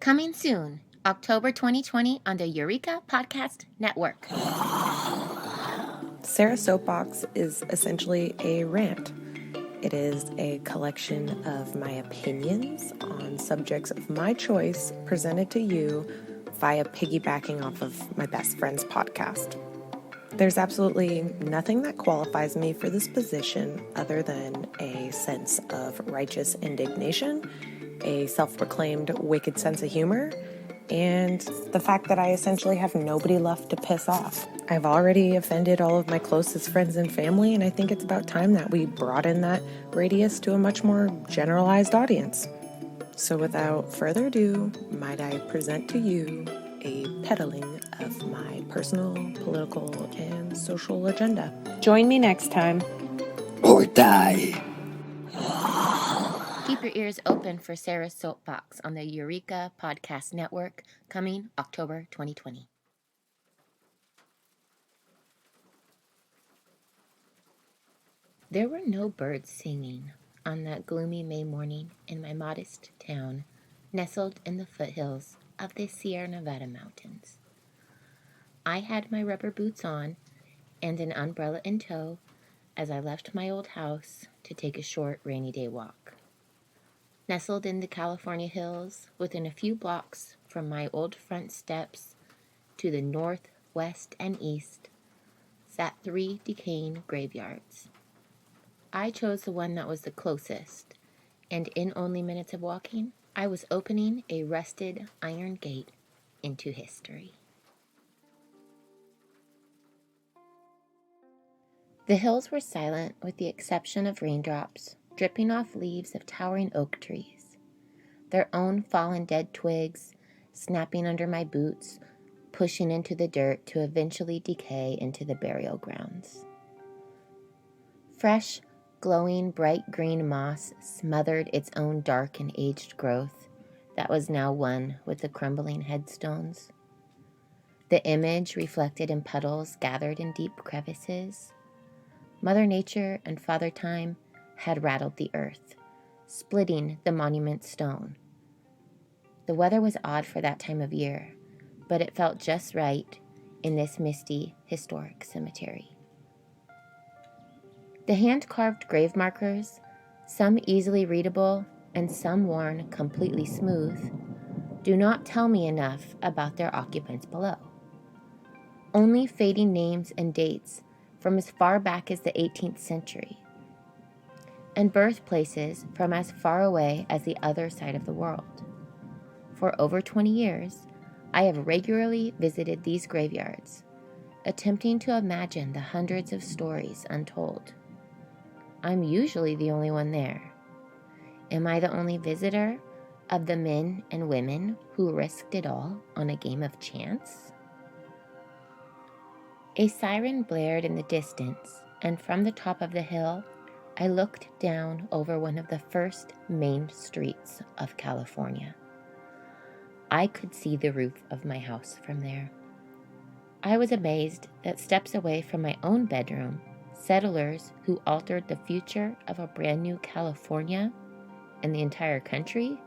Coming soon, October 2020 on the Eureka Podcast Network. Sarah's Soapbox is essentially a rant. It is a collection of my opinions on subjects of my choice presented to you via piggybacking off of my best friend's podcast. There's absolutely nothing that qualifies me for this position other than a sense of righteous indignation, a self-proclaimed wicked sense of humor, and the fact that I essentially have nobody left to piss off. I've already offended all of my closest friends and family, and I think it's about time that we broaden that radius to a much more generalized audience. So without further ado, might I present to you a peddling of my personal, political, and social agenda. Join me next time. Or die. Keep your ears open for Sarah's Soapbox on the Eureka Podcast Network, coming October 2020. There were no birds singing on that gloomy May morning in my modest town, nestled in the foothills of the Sierra Nevada mountains. I had my rubber boots on and an umbrella in tow as I left my old house to take a short rainy day walk. Nestled in the California hills, within a few blocks from my old front steps to the north, west, and east, sat 3 decaying graveyards. I chose the one that was the closest, and in only minutes of walking, I was opening a rusted iron gate into history. The hills were silent with the exception of raindrops dripping off leaves of towering oak trees, their own fallen dead twigs snapping under my boots, pushing into the dirt to eventually decay into the burial grounds. Fresh, glowing, bright green moss smothered its own dark and aged growth that was now one with the crumbling headstones. The image reflected in puddles gathered in deep crevices. Mother Nature and Father Time had rattled the earth, splitting the monument stone. The weather was odd for that time of year, but it felt just right in this misty, historic cemetery. The hand-carved grave markers, some easily readable and some worn completely smooth, do not tell me enough about their occupants below. Only fading names and dates from as far back as the 18th century, and birthplaces from as far away as the other side of the world. For over 20 years, I have regularly visited these graveyards, attempting to imagine the hundreds of stories untold. I'm usually the only one there. Am I the only visitor of the men and women who risked it all on a game of chance? A siren blared in the distance, and from the top of the hill, I looked down over one of the first main streets of California. I could see the roof of my house from there. I was amazed that steps away from my own bedroom, settlers who altered the future of a brand new California and the entire country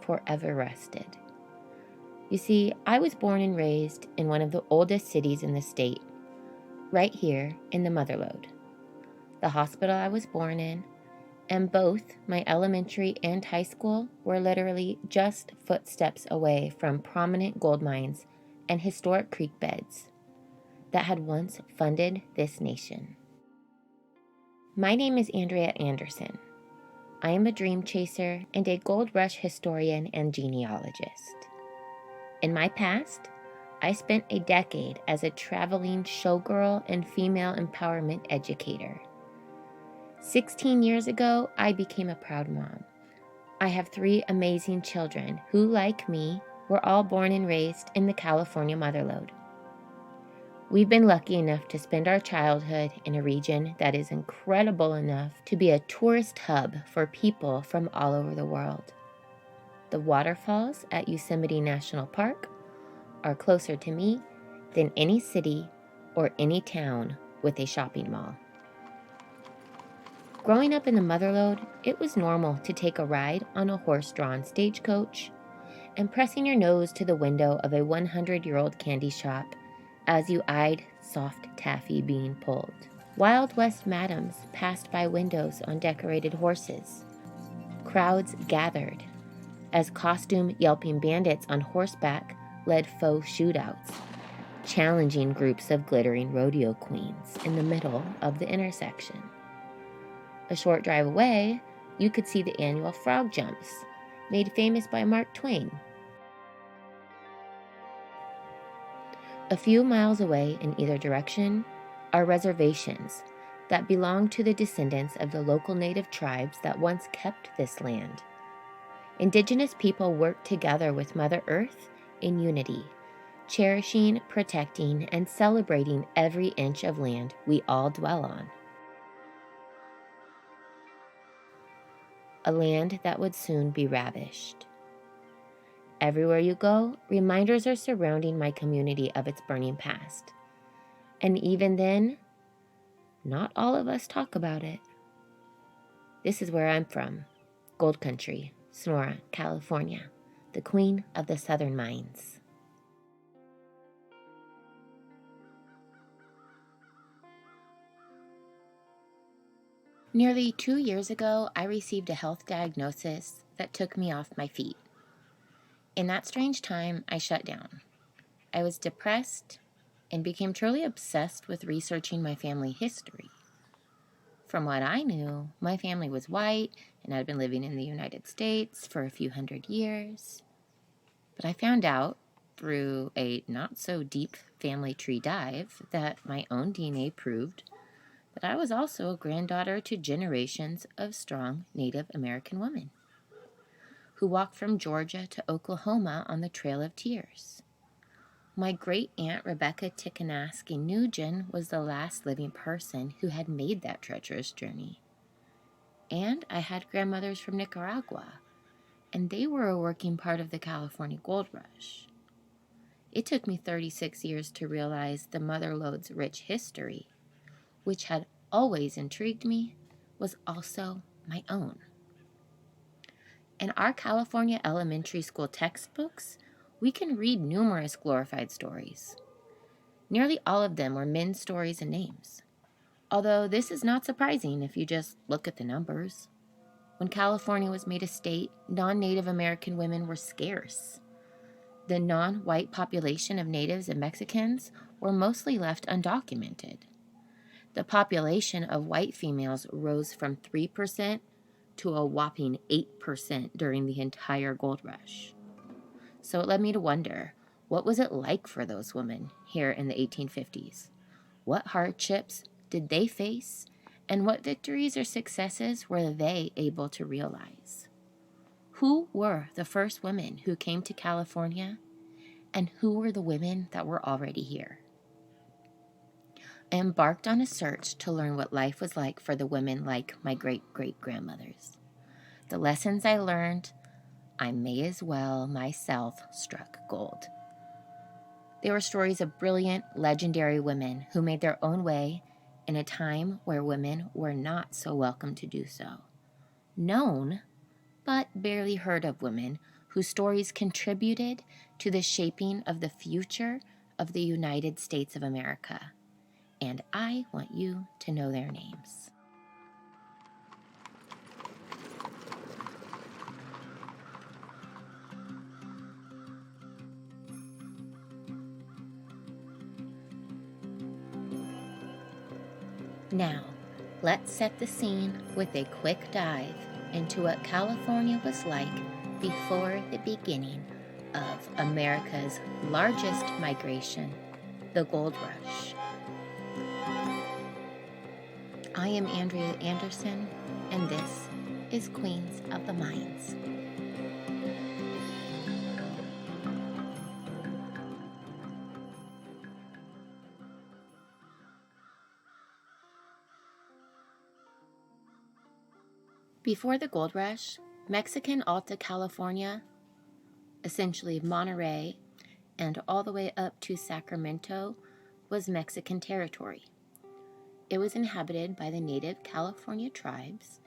forever rested. You see, I was born and raised in one of the oldest cities in the state, right here in the Motherlode, the hospital I was born in, and both my elementary and high school were literally just footsteps away from prominent gold mines and historic creek beds that had once funded this nation. My name is Andrea Anderson. I am a dream chaser and a gold rush historian and genealogist. In my past, I spent a decade as a traveling showgirl and female empowerment educator. 16 years ago, I became a proud mom. I have 3 amazing children who, like me, were all born and raised in the California Motherlode. We've been lucky enough to spend our childhood in a region that is incredible enough to be a tourist hub for people from all over the world. The waterfalls at Yosemite National Park are closer to me than any city or any town with a shopping mall. Growing up in the Motherlode, it was normal to take a ride on a horse-drawn stagecoach and pressing your nose to the window of a 100-year-old candy shop as you eyed soft taffy being pulled. Wild West madams passed by windows on decorated horses. Crowds gathered as costume yelping bandits on horseback led faux shootouts, challenging groups of glittering rodeo queens in the middle of the intersection. A short drive away, you could see the annual frog jumps, made famous by Mark Twain. A few miles away in either direction are reservations that belong to the descendants of the local native tribes that once kept this land. Indigenous people work together with Mother Earth in unity, cherishing, protecting, and celebrating every inch of land we all dwell on. A land that would soon be ravished. Everywhere you go, reminders are surrounding my community of its burning past. And even then, not all of us talk about it. This is where I'm from, Gold Country, Sonora, California, the queen of the southern mines. Nearly 2 years ago, I received a health diagnosis that took me off my feet. In that strange time, I shut down. I was depressed and became truly obsessed with researching my family history. From what I knew, my family was white and had been living in the United States for a few hundred years. But I found out through a not-so-deep family tree dive that my own DNA proved that I was also a granddaughter to generations of strong Native American women who walked from Georgia to Oklahoma on the Trail of Tears. My great-aunt Rebecca Tickanaski Nugent was the last living person who had made that treacherous journey. And I had grandmothers from Nicaragua, and they were a working part of the California Gold Rush. It took me 36 years to realize the Mother Lode's rich history, which had always intrigued me, was also my own. In our California elementary school textbooks, we can read numerous glorified stories. Nearly all of them were men's stories and names. Although this is not surprising if you just look at the numbers. When California was made a state, non-Native American women were scarce. The non-white population of natives and Mexicans were mostly left undocumented. The population of white females rose from 3% to a whopping 8% during the entire gold rush. So it led me to wonder, what was it like for those women here in the 1850s? What hardships did they face, and what victories or successes were they able to realize? Who were the first women who came to California, and who were the women that were already here? I embarked on a search to learn what life was like for the women like my great-great-grandmothers. The lessons I learned, I may as well myself struck gold. They were stories of brilliant, legendary women who made their own way in a time where women were not so welcome to do so. Known, but barely heard of women whose stories contributed to the shaping of the future of the United States of America. And I want you to know their names. Now, let's set the scene with a quick dive into what California was like before the beginning of America's largest migration, the Gold Rush. I am Andrea Anderson, and this is Queens of the Mines. Before the gold rush, Mexican Alta California, essentially Monterey, and all the way up to Sacramento, was Mexican territory. It was inhabited by the native California tribes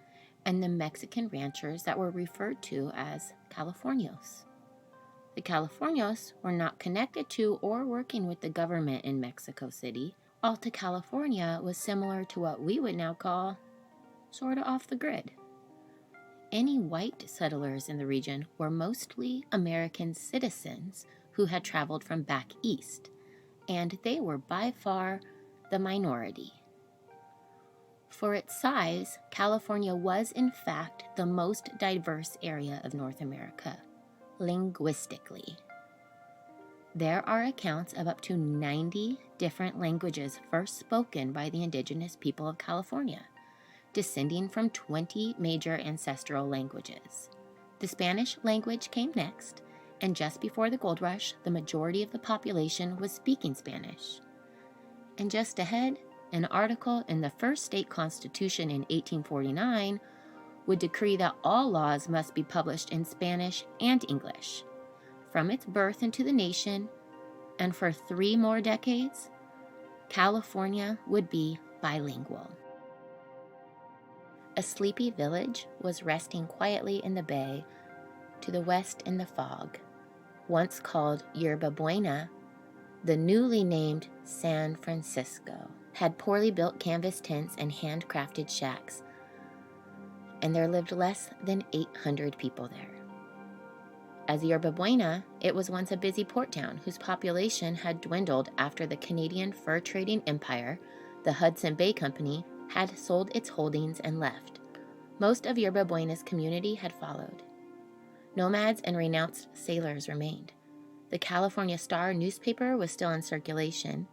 and the Mexican ranchers that were referred to as Californios. The Californios were not connected to or working with the government in Mexico City. Alta California was similar to what we would now call sort of off the grid. Any white settlers in the region were mostly American citizens who had traveled from back east, and they were by far the minority. For its size, California was in fact the most diverse area of North America, linguistically. There are accounts of up to 90 different languages first spoken by the indigenous people of California, descending from 20 major ancestral languages. The Spanish language came next, and just before the gold rush, the majority of the population was speaking Spanish. And just ahead, an article in the first state constitution in 1849 would decree that all laws must be published in Spanish and English. From its birth into the nation, and for 3 more decades, California would be bilingual. A sleepy village was resting quietly in the bay to the west in the fog. Once called Yerba Buena, the newly named San Francisco had poorly built canvas tents and handcrafted shacks, and there lived less than 800 people there. As Yerba Buena, it was once a busy port town whose population had dwindled after the Canadian fur trading empire, the Hudson Bay Company, had sold its holdings and left. Most of Yerba Buena's community had followed. Nomads and renounced sailors remained. The California Star newspaper was still in circulation,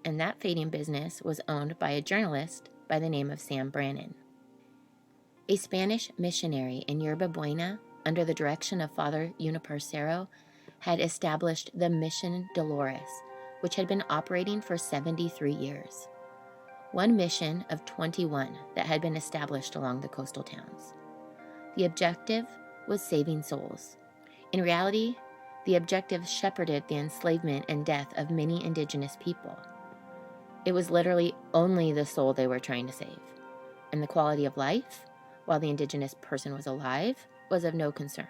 and that fading business was owned by a journalist by the name of Sam Brannan. A Spanish missionary in Yerba Buena, under the direction of Father Juniper Cerro, had established the Mission Dolores, which had been operating for 73 years. One mission of 21 that had been established along the coastal towns. The objective was saving souls. In reality, the objective shepherded the enslavement and death of many indigenous people. It was literally only the soul they were trying to save, and the quality of life, while the indigenous person was alive, was of no concern.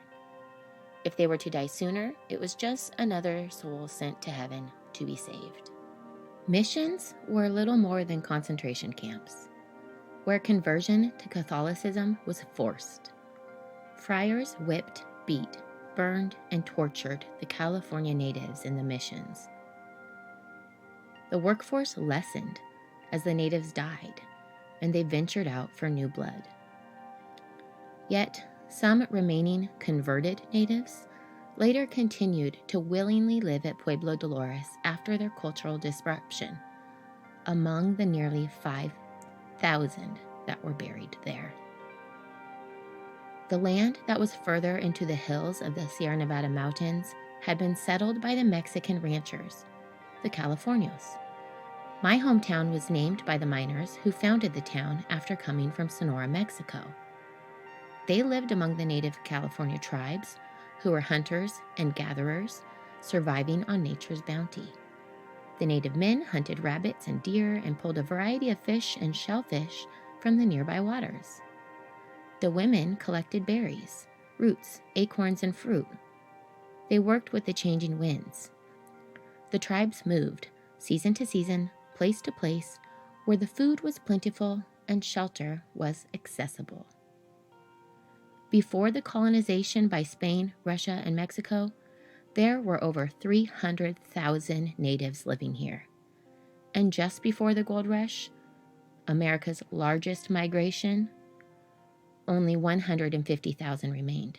If they were to die sooner, it was just another soul sent to heaven to be saved. Missions were little more than concentration camps, where conversion to Catholicism was forced. Friars whipped, beat, burned, and tortured the California natives in the missions. The workforce lessened as the natives died, and they ventured out for new blood. Yet, some remaining converted natives later continued to willingly live at Pueblo Dolores after their cultural disruption, among the nearly 5,000 that were buried there. The land that was further into the hills of the Sierra Nevada mountains had been settled by the Mexican ranchers, the Californios. My hometown was named by the miners who founded the town after coming from Sonora, Mexico. They lived among the native California tribes, who were hunters and gatherers, surviving on nature's bounty. The native men hunted rabbits and deer and pulled a variety of fish and shellfish from the nearby waters. The women collected berries, roots, acorns, and fruit. They worked with the changing winds. The tribes moved, season to season, place to place, where the food was plentiful and shelter was accessible. Before the colonization by Spain, Russia, and Mexico, there were over 300,000 natives living here. And just before the gold rush, America's largest migration, only 150,000 remained.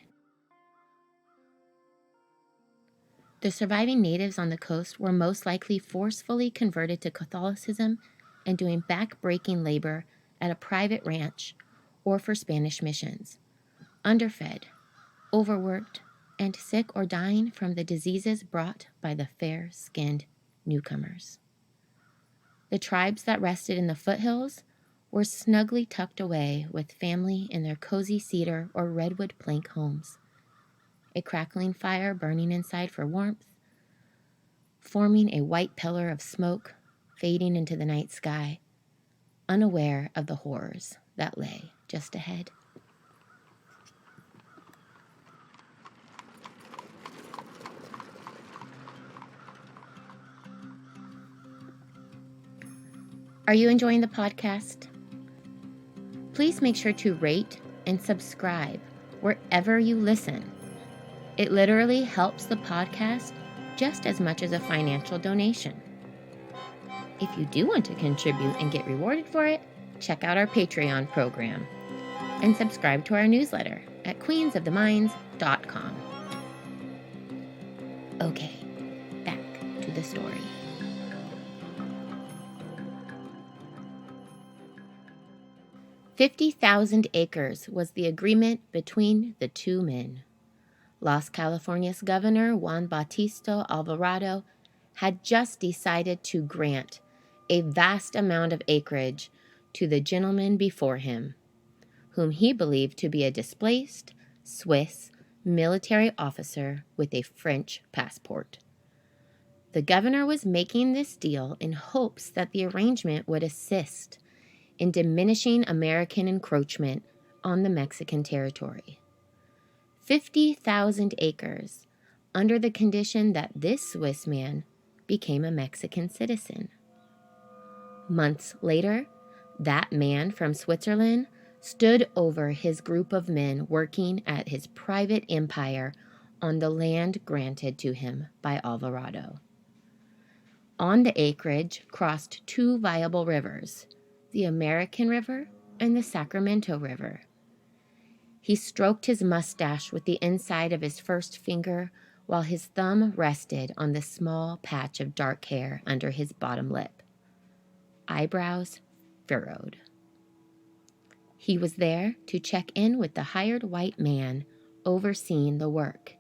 The surviving natives on the coast were most likely forcefully converted to Catholicism and doing back-breaking labor at a private ranch or for Spanish missions, underfed, overworked, and sick or dying from the diseases brought by the fair-skinned newcomers. The tribes that rested in the foothills were snugly tucked away with family in their cozy cedar or redwood plank homes, a crackling fire burning inside for warmth, forming a white pillar of smoke fading into the night sky, unaware of the horrors that lay just ahead. Are you enjoying the podcast? Please make sure to rate and subscribe wherever you listen. It literally helps the podcast just as much as a financial donation. If you do want to contribute and get rewarded for it, check out our Patreon program and subscribe to our newsletter at queensoftheminds.com. Okay, back to the story. $50,000 acres was the agreement between the two men. Las Californias Governor Juan Bautista Alvarado had just decided to grant a vast amount of acreage to the gentleman before him, whom he believed to be a displaced Swiss military officer with a French passport. The governor was making this deal in hopes that the arrangement would assist in diminishing American encroachment on the Mexican territory. 50,000 acres, under the condition that this Swiss man became a Mexican citizen. Months later, that man from Switzerland stood over his group of men working at his private empire on the land granted to him by Alvarado. On the acreage crossed two viable rivers, the American River and the Sacramento River. He stroked his mustache with the inside of his first finger while his thumb rested on the small patch of dark hair under his bottom lip. Eyebrows furrowed. He was there to check in with the hired white man overseeing the work,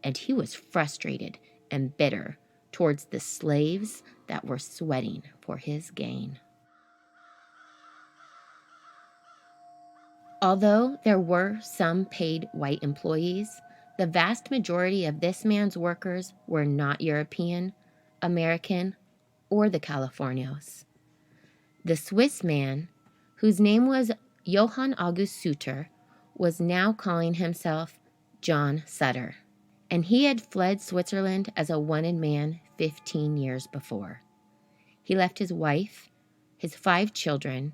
and he was frustrated and bitter towards the slaves that were sweating for his gain. Although there were some paid white employees, the vast majority of this man's workers were not European, American, or the Californios. The Swiss man, whose name was Johann August Suter, was now calling himself John Sutter, and he had fled Switzerland as a wanted man 15 years before. He left his wife, his 5 children,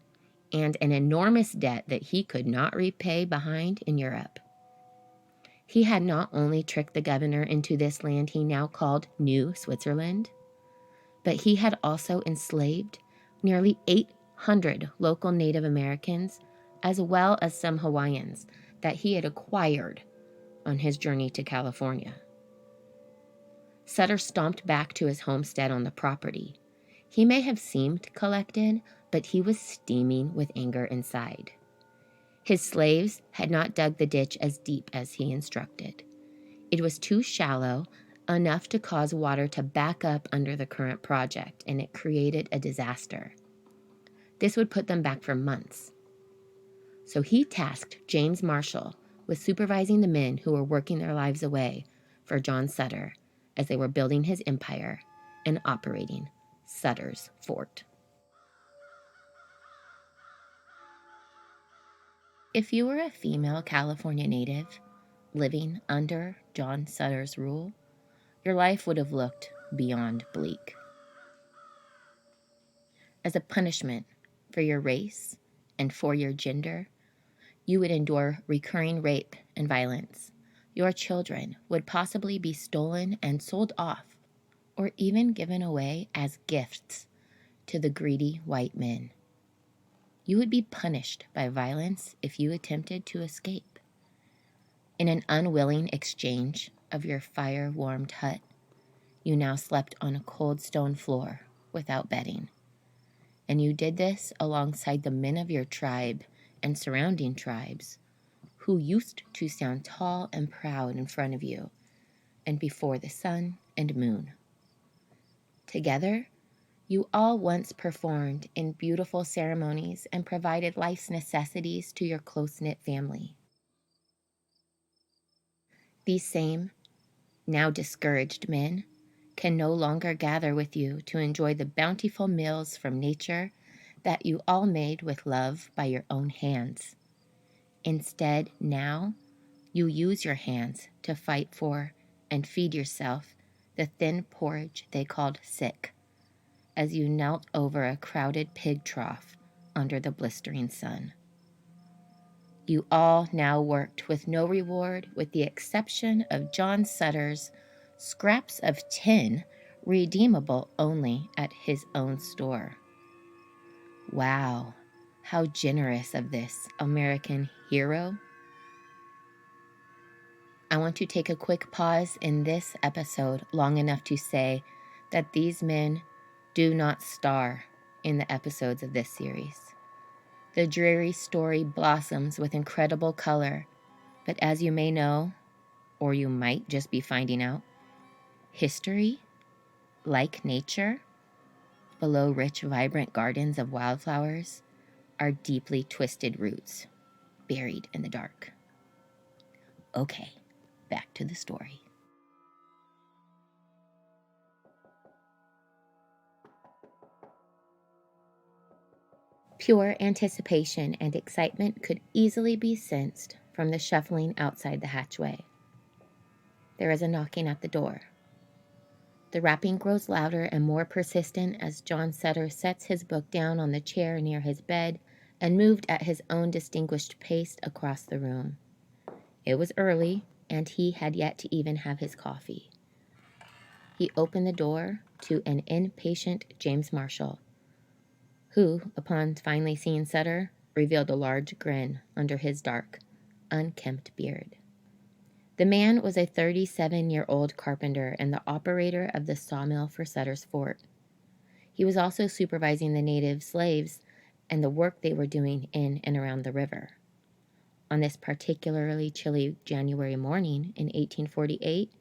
and an enormous debt that he could not repay behind in Europe. He had not only tricked the governor into this land he now called New Switzerland, but he had also enslaved nearly 800 local Native Americans, as well as some Hawaiians that he had acquired on his journey to California. Sutter stomped back to his homestead on the property. He may have seemed collected, but he was steaming with anger inside. His slaves had not dug the ditch as deep as he instructed. It was too shallow, enough to cause water to back up under the current project, and it created a disaster. This would put them back for months. So he tasked James Marshall with supervising the men who were working their lives away for John Sutter as they were building his empire and operating Sutter's Fort. If you were a female California native living under John Sutter's rule, your life would have looked beyond bleak. As a punishment for your race and for your gender, you would endure recurring rape and violence. Your children would possibly be stolen and sold off, or even given away as gifts to the greedy white men. You would be punished by violence if you attempted to escape. In an unwilling exchange of your fire-warmed hut, you now slept on a cold stone floor without bedding. And you did this alongside the men of your tribe and surrounding tribes, who used to stand tall and proud in front of you and before the sun and moon. Together, you all once performed in beautiful ceremonies and provided life's necessities to your close-knit family. These same, now discouraged men can no longer gather with you to enjoy the bountiful meals from nature that you all made with love by your own hands. Instead, now, you use your hands to fight for and feed yourself the thin porridge they called sick, as you knelt over a crowded pig trough under the blistering sun. You all now worked with no reward, with the exception of John Sutter's scraps of tin redeemable only at his own store. Wow, how generous of this American hero. I want to take a quick pause in this episode long enough to say that these men do not star in the episodes of this series. The dreary story blossoms with incredible color, but as you may know, or you might just be finding out, history, like nature, below rich, vibrant gardens of wildflowers, are deeply twisted roots buried in the dark. Okay, back to the story. Pure anticipation and excitement could easily be sensed from the shuffling outside the hatchway. There is a knocking at the door. The rapping grows louder and more persistent as John Sutter sets his book down on the chair near his bed and moved at his own distinguished pace across the room. It was early, and he had yet to even have his coffee. He opened the door to an impatient James Marshall, who, upon finally seeing Sutter, revealed a large grin under his dark, unkempt beard. The man was a 37-year-old carpenter and the operator of the sawmill for Sutter's Fort. He was also supervising the native slaves and the work they were doing in and around the river. On this particularly chilly January morning in 1848,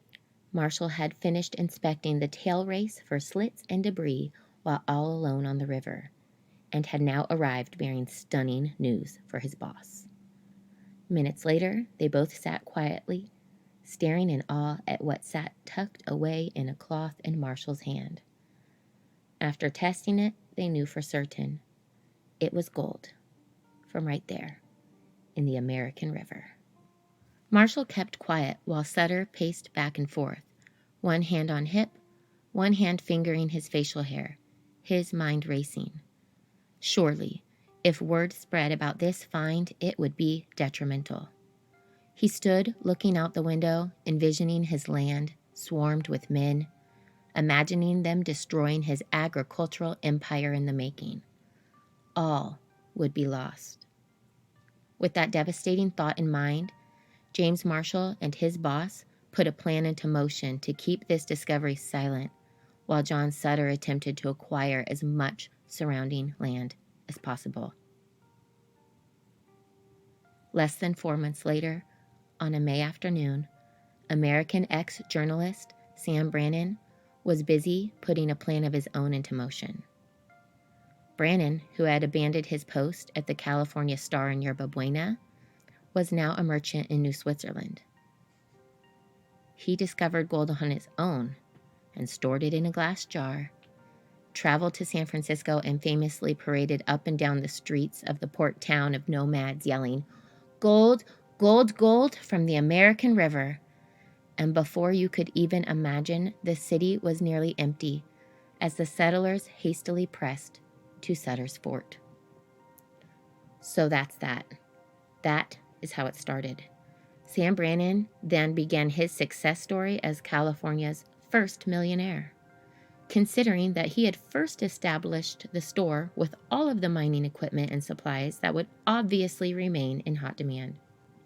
Marshall had finished inspecting the tail race for slits and debris while all alone on the river, and had now arrived bearing stunning news for his boss. Minutes later, they both sat quietly, staring in awe at what sat tucked away in a cloth in Marshall's hand. After testing it, they knew for certain. It was gold, from right there, in the American River. Marshall kept quiet while Sutter paced back and forth, one hand on hip, one hand fingering his facial hair, his mind racing. Surely, if word spread about this find, it would be detrimental. He stood looking out the window, envisioning his land swarmed with men, imagining them destroying his agricultural empire in the making. All would be lost. With that devastating thought in mind, James Marshall and his boss put a plan into motion to keep this discovery silent, while John Sutter attempted to acquire as much surrounding land as possible. Less than 4 months later, on a May afternoon, American ex-journalist Sam Brannan was busy putting a plan of his own into motion. Brannan, who had abandoned his post at the California Star in Yerba Buena, was now a merchant in New Switzerland. He discovered gold on his own and stored it in a glass jar, traveled to San Francisco and famously paraded up and down the streets of the port town of nomads yelling, "Gold, gold, gold from the American River." And before you could even imagine, the city was nearly empty as the settlers hastily pressed to Sutter's Fort. So that's that. That is how it started. Sam Brannan then began his success story as California's first millionaire, considering that he had first established the store with all of the mining equipment and supplies that would obviously remain in hot demand.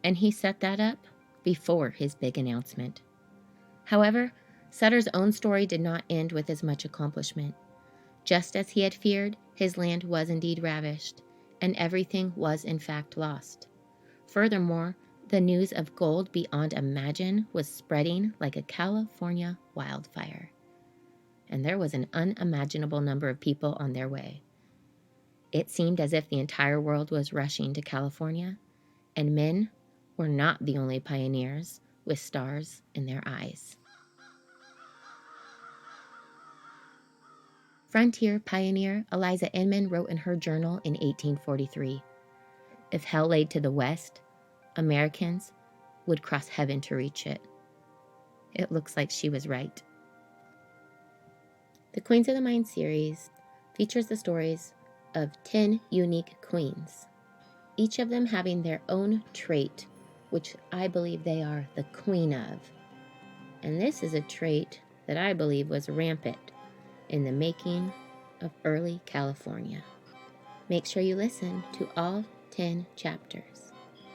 And he set that up before his big announcement. However, Sutter's own story did not end with as much accomplishment. Just as he had feared, his land was indeed ravished, and everything was in fact lost. Furthermore, the news of gold beyond imagine was spreading like a California wildfire, and there was an unimaginable number of people on their way. It seemed as if the entire world was rushing to California, and men were not the only pioneers with stars in their eyes. Frontier pioneer Eliza Inman wrote in her journal in 1843, "If hell lay to the west, Americans would cross heaven to reach it." It looks like she was right. The Queens of the Mind series features the stories of 10 unique queens, each of them having their own trait, which I believe they are the queen of. And this is a trait that I believe was rampant in the making of early California. Make sure you listen to all 10 chapters.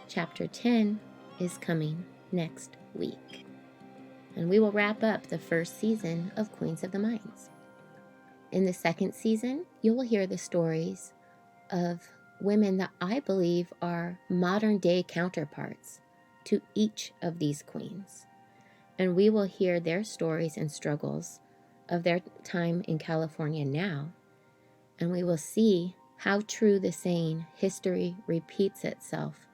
Chapter 10 is coming next week. And we will wrap up the first season of Queens of the Mines. In the second season, you will hear the stories of women that I believe are modern day counterparts to each of these queens. And we will hear their stories and struggles of their time in California now. And we will see how true the saying, history repeats itself,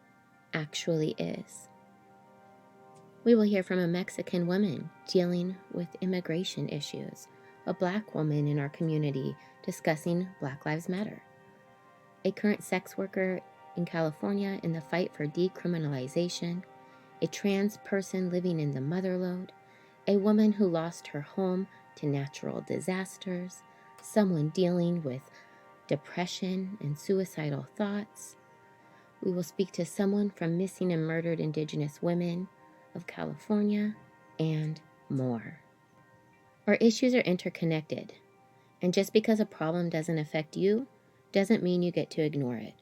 actually is. We will hear from a Mexican woman dealing with immigration issues, a Black woman in our community discussing Black Lives Matter, a current sex worker in California in the fight for decriminalization, a trans person living in the motherlode, a woman who lost her home to natural disasters, someone dealing with depression and suicidal thoughts. We will speak to someone from missing and murdered Indigenous women of California, and more. Our issues are interconnected, and just because a problem doesn't affect you, doesn't mean you get to ignore it.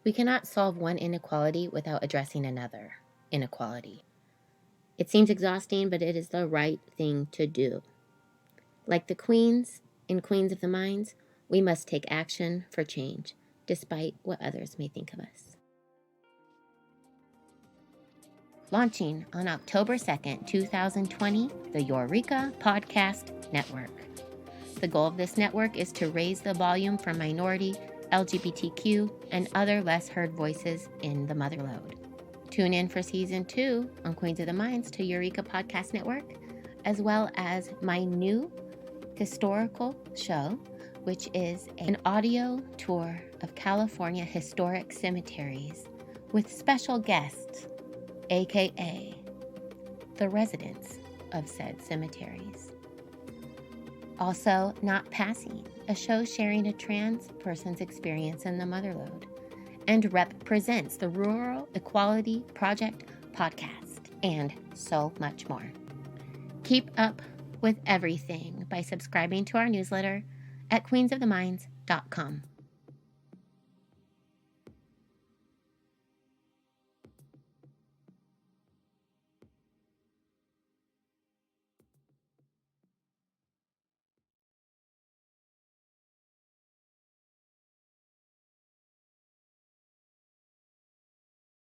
We cannot solve one inequality without addressing another inequality. It seems exhausting, but it is the right thing to do. Like the queens in Queens of the Mines, we must take action for change, despite what others may think of us. Launching on October 2nd, 2020, the Eureka Podcast Network. The goal of this network is to raise the volume for minority, LGBTQ, and other less heard voices in the motherlode. Tune in for Season 2 on Queens of the Mines to Eureka Podcast Network, as well as my new historical show, which is an audio tour of California historic cemeteries with special guests, aka the residents of said cemeteries. Also, Not Passing, a show sharing a trans person's experience in the motherlode. And Rep Presents, the Rural Equality Project podcast, and so much more. Keep up with everything by subscribing to our newsletter at queensofthemines.com.